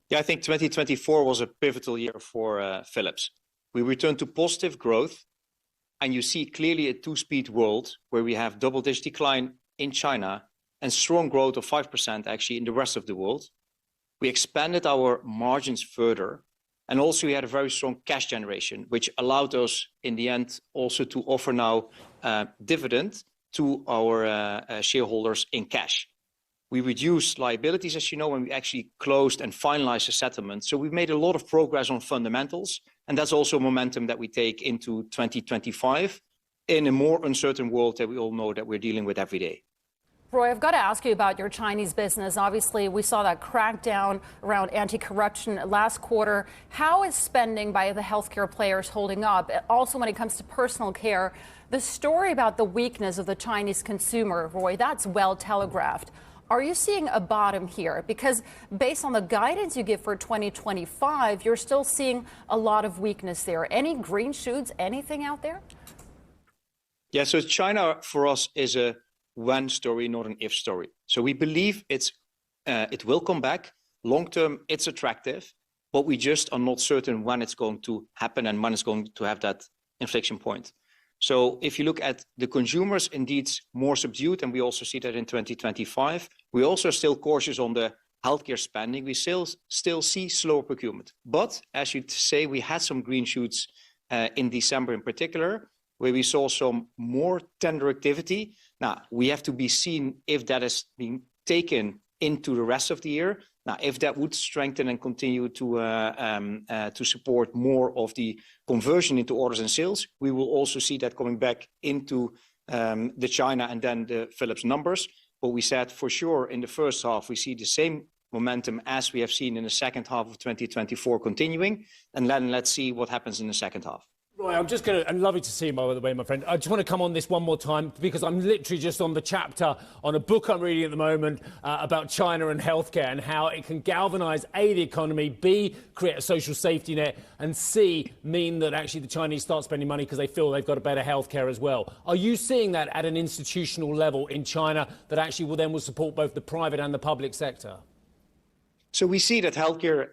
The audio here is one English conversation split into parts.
Yeah, I think 2024 was a pivotal year for Philips. We returned to positive growth, and you see clearly a two-speed world where we have double-digit decline in China and strong growth of 5% actually in the rest of the world. We expanded our margins further, and also we had a very strong cash generation, which allowed us in the end also to offer now dividend to our shareholders in cash. We reduced liabilities, as you know, when we actually closed and finalized the settlement. So we've made a lot of progress on fundamentals, and that's also momentum that we take into 2025 in a more uncertain world that we all know that we're dealing with every day. Roy, I've got to ask you about your Chinese business. Obviously, we saw that crackdown around anti-corruption last quarter. How is spending by the healthcare players holding up? Also, when it comes to personal care, the story about the weakness of the Chinese consumer, Roy, that's well telegraphed. Are you seeing a bottom here? Because based on the guidance you give for 2025, you're still seeing a lot of weakness there. Any green shoots, anything out there? Yeah, so China for us is a when story, not an if story. So we believe it will come back. Long term, it's attractive, but we just are not certain when it's going to happen and when it's going to have that inflection point. So if you look at the consumers, indeed more subdued, and we also see that in 2025. We also are still cautious on the healthcare spending. We still see slower procurement. But as you say, we had some green shoots in December in particular, where we saw some more tender activity. Now, we have to be seen if that is being taken into the rest of the year. Now, if that would strengthen and continue to support more of the conversion into orders and sales, we will also see that coming back into the China and then the Philips numbers. But we said for sure in the first half, we see the same momentum as we have seen in the second half of 2024 continuing. And then let's see what happens in the second half. Roy, I'm lovely to see you, by the way, my friend. I just want to come on this one more time because I'm literally just on the chapter on a book I'm reading at the moment about China and healthcare and how it can galvanise A, the economy, B, create a social safety net, and C, mean that actually the Chinese start spending money because they feel they've got a better healthcare as well. Are you seeing that at an institutional level in China that actually will support both the private and the public sector? So we see that healthcare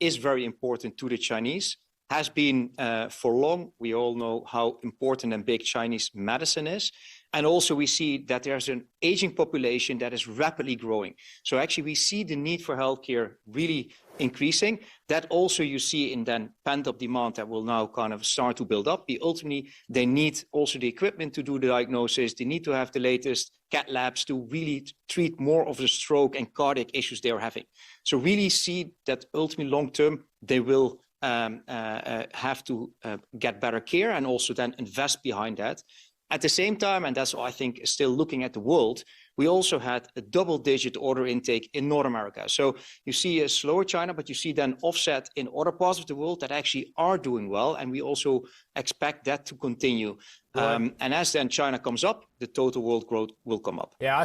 is very important to the Chinese. Has been for long. We all know how important and big Chinese medicine is. And also we see that there's an aging population that is rapidly growing. So actually we see the need for healthcare really increasing. That also you see in then pent-up demand that will now kind of start to build up. Ultimately, they need also the equipment to do the diagnosis. They need to have the latest CAT labs to really treat more of the stroke and cardiac issues they're having. So really see that ultimately long-term they will have to get better care and also then invest behind that. At the same time, and that's what I think still looking at the world, we also had a double-digit order intake in North America. So you see a slower China, but you see then offset in other parts of the world that actually are doing well. And we also expect that to continue. Right. And as then China comes up, the total world growth will come up. Yeah.